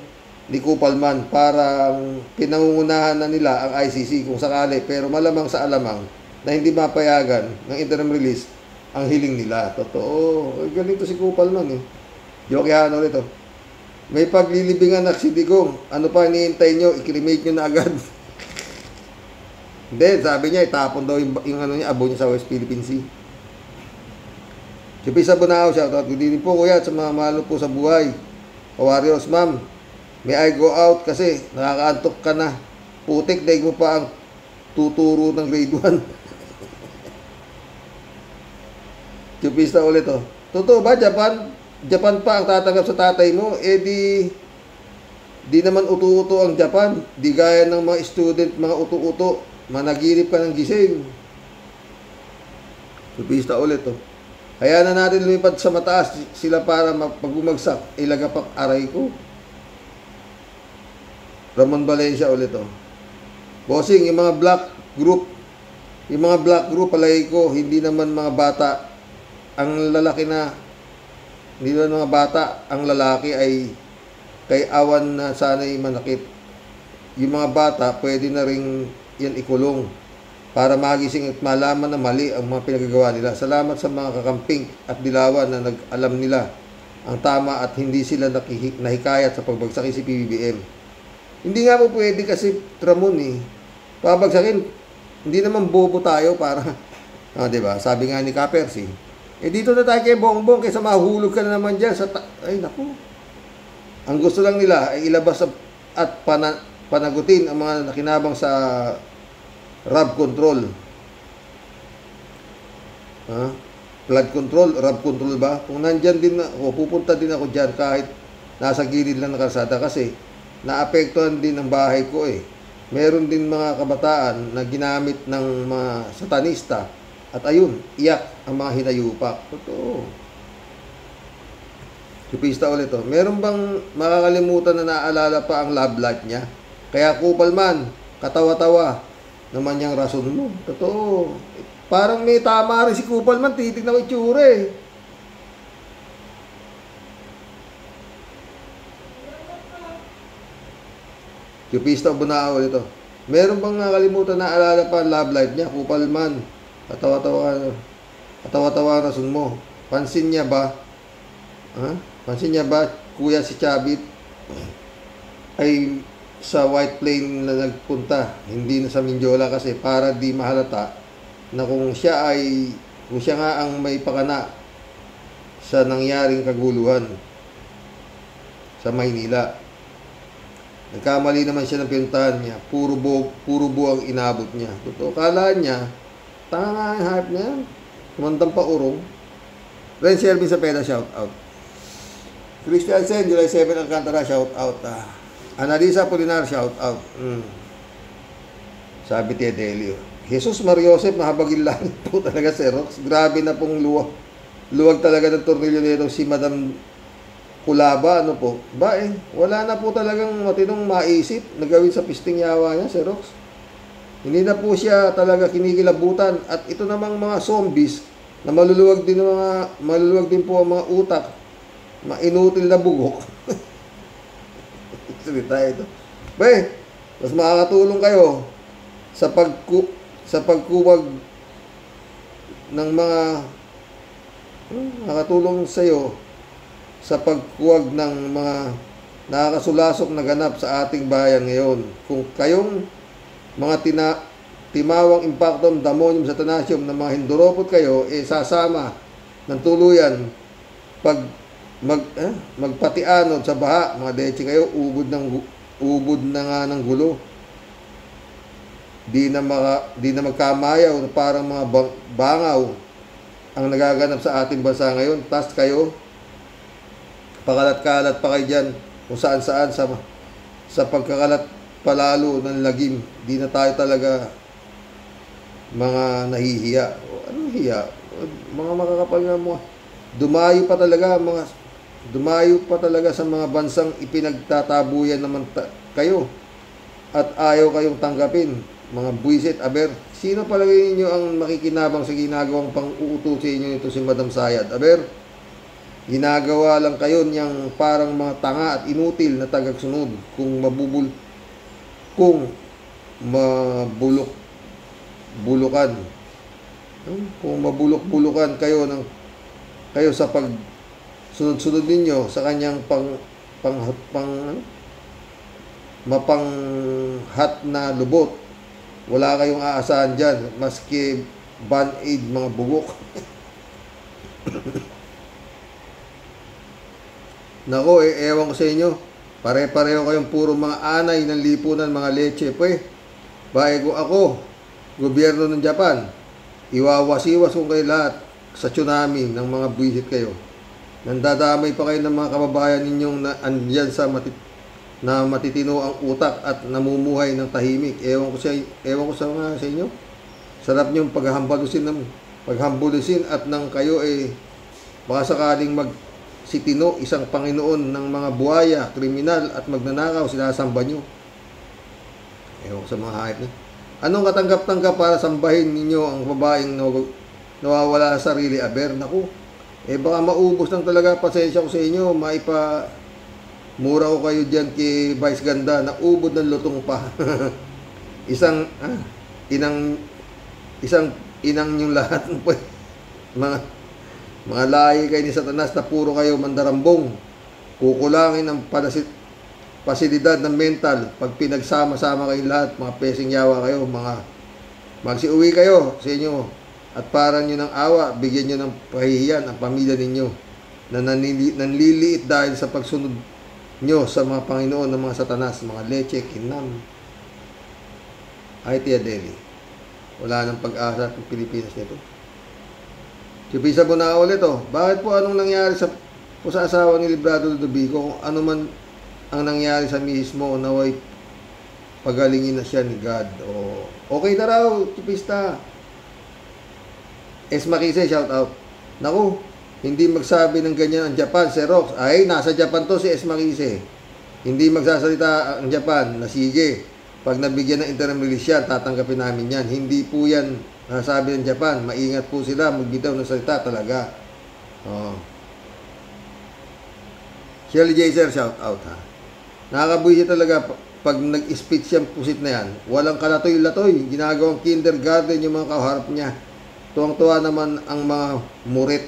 ni Kupalman, parang pinangungunahan na nila ang ICC kung sakali, pero malamang sa alamang na hindi mapayagan ng interim release ang hiling nila. Totoo. Galing to si Kupalman eh. Jokiano ulit. May paglilibingan na si Digong. Ano pa iniintay nyo? I-cremate nyo na agad. Hindi, sabi niya, itapon daw yung abo niya sa West Philippine Sea. Chupisa Bonao, shoutout. Good evening po, kuya, at sa mga mahalo po sa buhay. Warriors, ma'am. May I go out kasi nakakaantok ka na. Putik, daig mo pa ang tuturo ng grade 1. Chupisa ulit, Totoo ba, Japan pa ang tatanggap sa tatay mo? Di naman uto-uto ang Japan. Di gaya ng mga student, mga uto-uto. Managinip ka ng gising. Chupisa ulit, Kaya na natin lumipad sa mataas sila para magbumagsak. Ilagapak aray ko. Ramon Valencia ulit, Bossing, yung mga black group, palagi ko, hindi naman mga bata. Ang lalaki na, hindi naman mga bata, ang lalaki ay kay awan na sana'y manakit. Yung mga bata, pwede na rin yan ikulong para magising at malaman na mali ang mga pinagagawa nila. Salamat sa mga kakamping at dilawan na nag-alam nila ang tama at hindi sila nahikayat sa pagbagsakin si PBBM. Hindi nga po pwede kasi Ramon pabagsakin. Hindi naman bobo tayo para, diba? Sabi nga ni Kapersi, dito na tayo kay Bongbong kaysa mahulog ka na naman dyan sa ay naku. Ang gusto lang nila ay ilabas at panagutin ang mga nakinabang sa RAB control. Flood control, RAB control ba? Kung nandyan din ako, pupunta din ako dyan kahit nasa gilid lang ng kalsada kasi naapektuhan din ang bahay ko Meron din mga kabataan na ginamit ng mga satanista At ayun, iyak ang mga hinayupak. Totoo. Chupista ulit to. Meron bang makakalimutan na naalala pa ang love life niya? Kaya kupal man, katawa-tawa naman niyang rason mo. Totoo. Parang may tama rin si kupal man, titignan ko itsura eh. Chupista Bunao ulit to. Meron bang nakalimutan na alala pa ang love life niya? Kupal man, katawa-tawa rason mo. Pansin niya ba? Pansin niya ba, kuya, si Chavit ay sa White Plain na nagpunta, hindi na sa Mindiola kasi para di mahalata na kung siya nga ang may pakana sa nangyaring kaguluhan sa Maynila. Nagkamali naman siya ng pinuntahan niya. Puro buo ang inabot niya. Totoo, kala niya, tanga nga ang hype niya. Kumandang pa urong. Ren Shelby sa Peda, shout out. Christian Sen, July 7, Alcantara, shout out. Analisa Polinar, shout out. Sabi Tia Delio. Jesus Mariosep, mahabagin lang po talaga si Rox. Grabe na pong luwag talaga ng tornilyo nito si Madam Kulaba, ano po. Wala na po talagang matinong maisip na gawin sa pisting yawa niya, si Rox. Hindi na po siya talaga kinikilabutan. At ito namang mga zombies na maluluwag din po ang mga utak, mainutil na bugok. Salita ito. Mas makakatulong kayo sa pagkuwag ng mga makakatulong sa iyo sa pagkuwag ng mga nakakasulasok na ganap sa ating bayan ngayon. Kung kayong mga timawang impactum damonium satanasium na mga hinduropot kayo, sasama ng tuluyan magpatianod sa baha, mga deche kayo, ubod na nga ng gulo. Di na magkamayaw na parang mga bangaw ang nagaganap sa ating bansa ngayon. Tas kayo, pakalat-kalat pa kayo dyan kung saan-saan sa pagkakalat palalo ng lagim. Di na tayo talaga mga nahihiya. Anong hiya? Mga makakapal na mo. Dumayo pa talaga sa mga bansang ipinagtatabuyan naman kayo at ayaw kayong tanggapin. Mga buwisit, aber, sino palagay ninyo ang makikinabang sa ginagawang pang-uutusin ninyo nito si Madam Sayad? Aber, ginagawa lang kayo niyang parang mga tanga at inutil na tagagsunod kung mabulok-bulukan kayo sa pagsunod-sunod ninyo sa kanyang mapanghat na lubot. Wala kayong aasahan dyan, maski band-aid mga bugok. Nako, ewan ko sa inyo. Pare-pareho kayong puro mga anay ng lipunan, mga leche. Bae ko ako, gobyerno ng Japan, iwawas-iwas kung kayo lahat sa tsunami ng mga buwisit kayo. Nandadamay pa kayo ng mga kababayan ninyong andyan na matitino ang utak at namumuhay ng tahimik. Ewan ko sa inyo. Sarap niyong paghambulisin at nang kayo baka sakaling magsitino isang Panginoon ng mga buhaya, kriminal at magnanakaw, sinasamba niyo. Ewan ko sa mga hayop na. Anong katanggap-tanggap para sambahin ninyo ang babaeng nawawala sa sarili? Aber, naku. Baka maubos lang talaga, pasensya ko sa inyo, mura ko kayo dyan kay Vice Ganda, naubod ng lutong pa. Isang inang yung lahat. Mga lahi kayo ni Satanas na puro kayo mandarambong. Kukulangin ang pasilidad ng mental pag pinagsama-sama kayong lahat, mga pesing yawa kayo, magsiuwi kayo sa inyo at para nyo ng awa, bigyan nyo ng pahihiyan ang pamilya ninyo na nanliliit dahil sa pagsunod nyo sa mga Panginoon ng mga Satanas, mga leche, kinam. Ay, Tia Deli, wala nang pag-asa ng Pilipinas nito. Chupisa po na ulit Bakit po anong nangyari sa asawa ni Librado Ludovico? Kung ano man ang nangyari sa mismo, naway pagalingin na siya ni God. Okay na raw, Chupista. Makise, shout out. Naku, hindi magsabi ng ganyan ang Japan, Sir Rox. Ay, nasa Japan to si Makise. Hindi magsasalita ang Japan na sige, pag nabigyan ng interim release yan, tatanggapin namin yan. Hindi po yan nasabi ng Japan. Maingat po sila, magbitaw ng salita talaga. Oh. Shelly J. Sir, shout out ha. Nakakabuhi talaga pag nag-speech yung pusit na yan. Walang kalatoy-latoy. Ginagawang kindergarten yung mga kaharap niya. Tuwang-tuwa naman ang mga murit.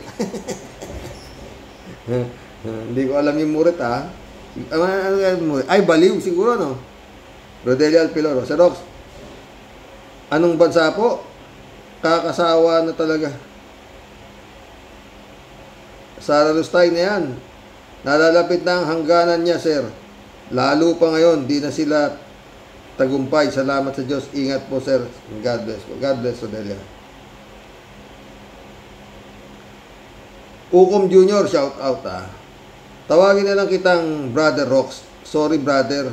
Hindi ko alam yung murit ha. Ay, baliw siguro no. Rodelia Alpiloro. Sir Rox, anong bansa po? Kakasawa na talaga. Sara Rustay na yan. Nalalapit na ang hangganan niya, sir. Lalo pa ngayon, di na sila tagumpay. Salamat sa Diyos. Ingat po, sir. God bless po. God bless, Rodelia. Ukom Junior, shout out ha. Tawagin na lang kitang Brother Rox. Sorry, brother.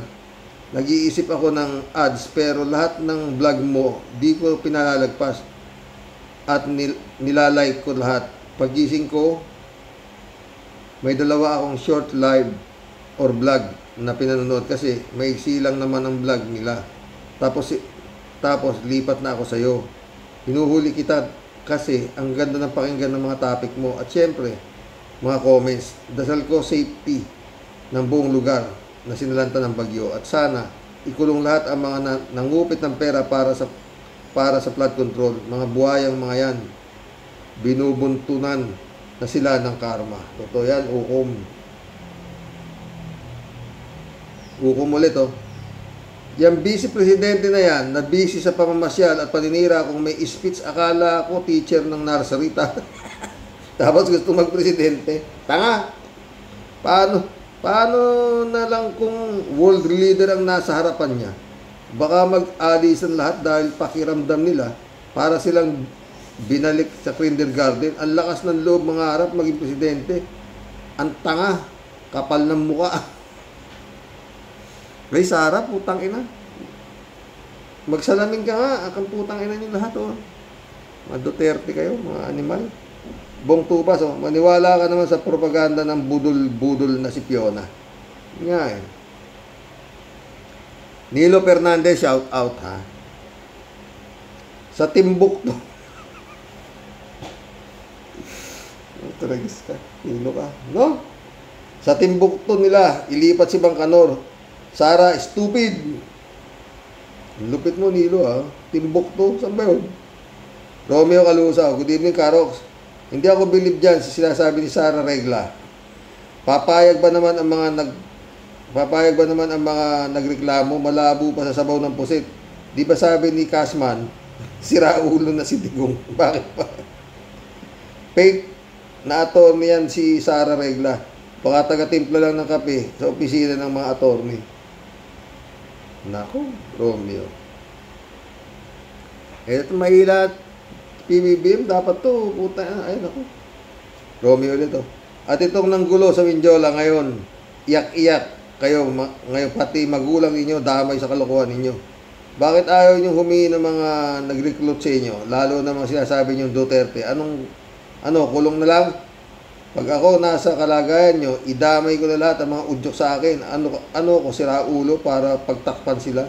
Nag-iisip ako ng ads pero lahat ng vlog mo di ko pinalalagpas at nilalike ko lahat. Pagising ko, may dalawa akong short live or vlog na pinanonood kasi may silang naman ang vlog nila. Tapos lipat na ako sa'yo. Hinuhuli kita kasi ang ganda ng pakinggan ng mga topic mo at syempre, mga comments. Dasal ko safety ng buong lugar na sinalanta ng bagyo at sana ikulong lahat ang mga nangupit ng pera para sa flood control. Mga buhayang mga yan, binubuntunan na sila ng karma. Totoo yan, Ukom. Ukom ulit oh. Yung vice presidente na yan, na busy sa pamamasyal at paninira kung may speech, akala ko teacher ng nursery. Tapos gusto magpresidente. Tanga! Paano na lang kung world leader ang nasa harapan niya? Baka mag-alisan lahat dahil pakiramdam nila para silang binalik sa kindergarten. Ang lakas ng loob mga harap maging presidente. Ang tanga, kapal ng muka. Ray Sara, putang ina. Magsalamin ka nga, akang putang ina niyo lahat oh. Mga Duterte kayo, mga animal. Bong Tupas, oh, maniwala ka naman sa propaganda ng budol-budol na si Fiona. Nga eh. Nilo Fernandez, shout out ha. Sa Timbuktu. Tragis ka. Nilo ka. No? Sa Timbuktu nila, ilipat si Bangkanor. Sara, stupid. Lupit mo, Nilo ha. Timbuktu, saan ba yun? Romeo Calusa, good evening, Karox. Hindi ako believe dyan sa sinasabi ni Sara Regla. Papayag ba naman ang mga nagreklamo, malabo pa sa sabaw ng pusit? Di ba sabi ni Kasman, sira ulo na si Digong? Bakit pa? Fake na attorney yan si Sara Regla. Baka taga-timpla lang ng kape sa opisina ng mga attorney. Nako, Romeo. Ito mahila PBBM, dapat to, puta, ay naku. Romeo ulit to. At itong nanggulo sa Mindiola ngayon, iyak-iyak kayo, ngayon pati magulang ninyo, damay sa kalokohan ninyo. Bakit ayaw nyo humingi ng mga nag-recruit sa inyo? Lalo na mga sinasabi nyo Duterte. Kulong na lang? Pag ako nasa kalagayan nyo, idamay ko na lahat ang mga udyok sa akin. Ano ko, sira ulo para pagtakpan sila?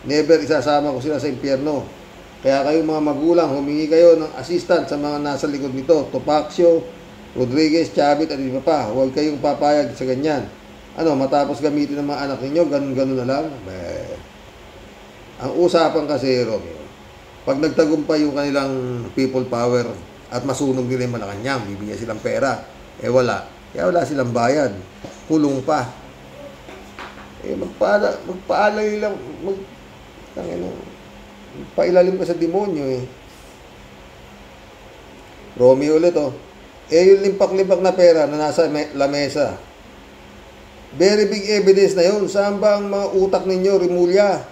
Never isasama ko sila sa impyerno. Kaya kayong mga magulang, humingi kayo ng assistant sa mga nasa likod nito. Topacio, Rodriguez, Chavit, at iba pa. Huwag kayong papayag sa ganyan. Matapos gamitin ng mga anak ninyo, ganun-ganun na lang. Ang usapan kasi, Romeo, pag nagtagumpay yung kanilang people power at masunog nila yung Malacanang, bibigyan silang pera. Wala. Kaya wala silang bayad. Kulong pa. Magpaalay lang. Pailalim ka sa demonyo eh. Romeo ulit oh. Yung limpak-limpak na pera na nasa lamesa. Very big evidence na yun. Saan ba ang mga utak ninyo, Rimulya?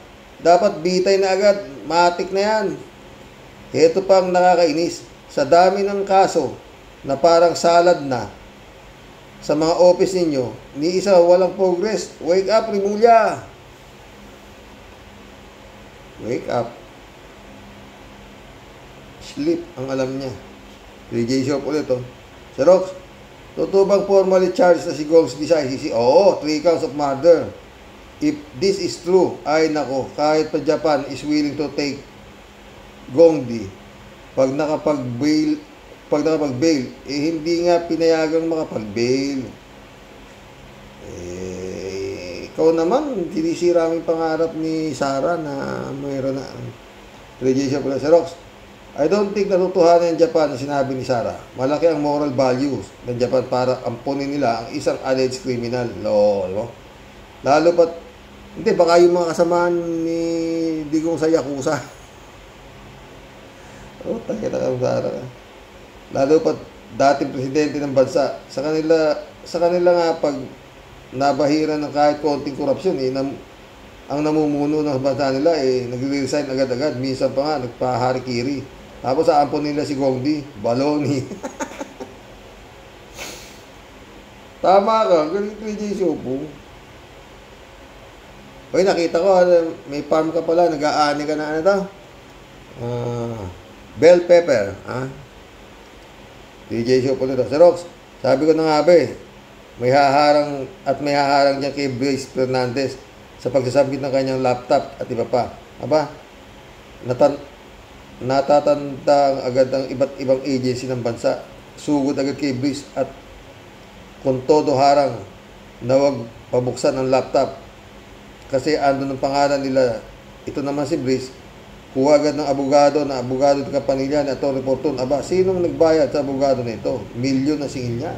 Dapat bitay na agad. Matik na yan. Ito pang nakakainis. Sa dami ng kaso na parang salad na sa mga office ninyo, ni isa walang progress. Wake up, Rimulya! Wake up. Sleep ang alam niya. PJ Shop ulit, oh. Sir Rox, totoo bang formally charged na si Gongs Di sa ICC? Oo, 3 counts of murder. If this is true, ay nako, kahit pa Japan is willing to take Gongdi pag nakapag-bail, hindi nga pinayagang makapag-bail. Ikaw naman, sinisira ang pangarap ni Sara na mayroon na. Radiation pala. Sir Rox, I don't think natutuhanan ng Japan na sinabi ni Sara. Malaki ang moral values ng Japan para ampunin nila ang isang alleged criminal. No. Lalo pat, hindi, baka yung mga kasamaan ni Digong sa Yakuza. Takita ka, Sara. Lalo pat, dating presidente ng bansa. Sa kanila nga, pag nabahiran ng kahit konting korupsyon, ang namumuno ng bansa nila, nag-resign agad-agad. Minsan pa nga, nagpaharikiri. Tapos aampon nila si Gongdi, baloni. Tama ka, ganito yung Shopo. Oy, nakita ko, may farm ka pala, nag-aani ka na ano to? Bell pepper, ha? DJ Shopo nito. Sir Rox, sabi ko na nga ba may haharang dyan kay Bryce Fernandez sa pagsasabit ng kanyang laptop at iba pa. Aba, natatanda agad ang iba't ibang agency ng bansa. Sugod agad kay Bryce at kung todo harang na wag pabuksan ang laptop. Kasi andun ang pangalan nila. Ito naman si Bryce, kuha agad ng abogado ng kapamilya ni Atty. Porton. Aba, sinong nagbayad sa abogado nito? Milyon na singil niya.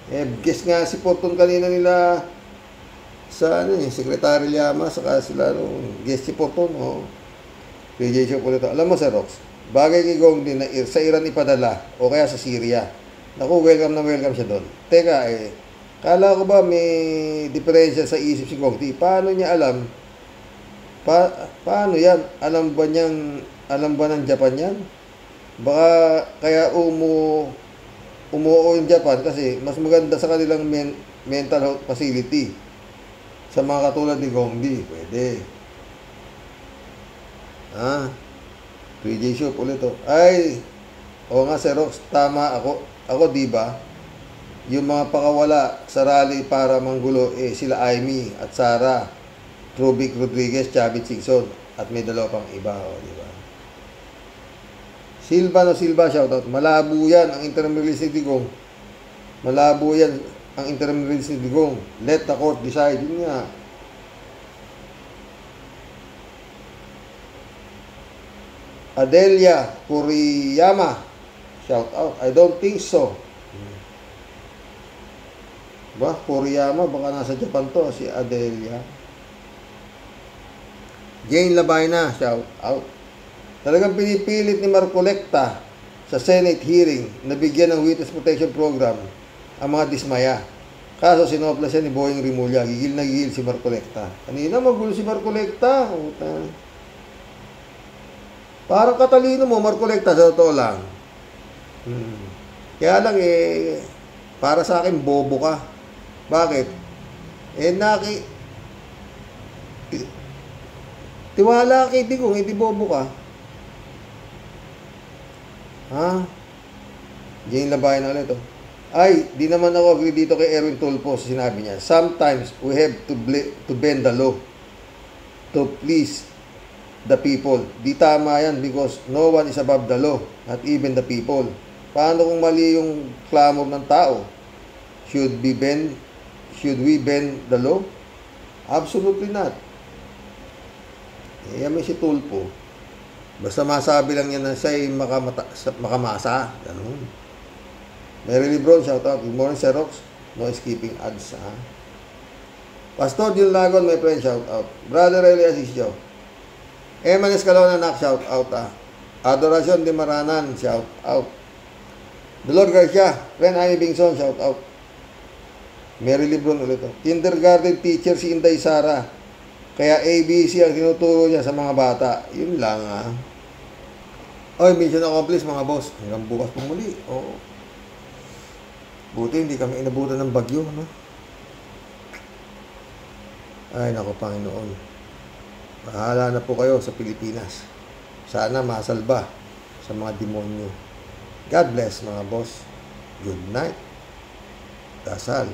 Guess nga si Porton kanina nila sa Secretary Llama, saka sila guess si Porton, PJ Shop ulit. Alam mo, Sir Rox, bagay kay Gongdi na sa Iran ipadala o kaya sa Syria. Naku, welcome siya doon. Teka, kala ko ba may diferensya sa isip si Gongdi? Paano niya alam? Paano yan? Alam ba ng Japan yan? Baka kaya umuo yung Japan kasi mas maganda sa kanilang mental health facility. Sa mga katulad ni Gongdi, pwede. PJ Shop ulit to. Ay, oo nga, Sir Rox, tama ako. Ako, diba? Yung mga pakawala sa rally para manggulo, sila Amy at Sara, Trubic Rodriguez, Chavit Singson, at may dalawa pang iba, diba? Silva, shoutout. Malabo yan ang interim release ni Digong. Malabo yan ang interim release ni Digong. Let the court decide. Yun nga. Adelia Kuriyama, shoutout. I don't think so. Kuriyama, baka nasa Japan to, si Adelia. Jane Labayna, shoutout. Talagang pinipilit ni Marcolecta sa Senate hearing na bigyan ng Witness Protection Program ang mga dismaya. Kaso sinopla siya ni Boying Rimulya. Gigil na gigil si Marcolecta. Kanina magulo si Marcolecta. Parang katalino mo, Marcolecta, sa totoo lang. Kaya lang para sa akin, bobo ka. Bakit? Tiwala kay Digong, hindi bobo ka. Jane Labayan na ulit. Ay, di naman ako agree dito kay Erwin Tulfo sa sinabi niya. Sometimes we have to bend the law to please the people. Di tama yan because no one is above the law, not even the people. Paano kung mali yung clamor ng tao? Should we bend the law? Absolutely not. May si Tulfo. Basta masabi lang yan na siya'y makamasa. Ganun. Mary Lebron, shoutout. Good morning, Sir Rox. No skipping ads, Pastor Jill Lagon, my friend, shoutout. Brother Eli Asisio. Eman Escalona, shoutout, Adoracion de Maranan, shoutout. Dolor Garcia, friend Amy Bingson, shoutout. Mary Lebron ulit. Kindergarten teacher si Inday Sara. Kaya ABC ang tinuturo niya sa mga bata. Yun lang, Oy, mission accomplished, mga boss. Hanggang bukas pong muli. Oo. Buti hindi kami inabutan ng bagyo, Ay, naku, Panginoon. Bahala na po kayo sa Pilipinas. Sana masalba sa mga demonyo. God bless mga boss. Good night. Dasal.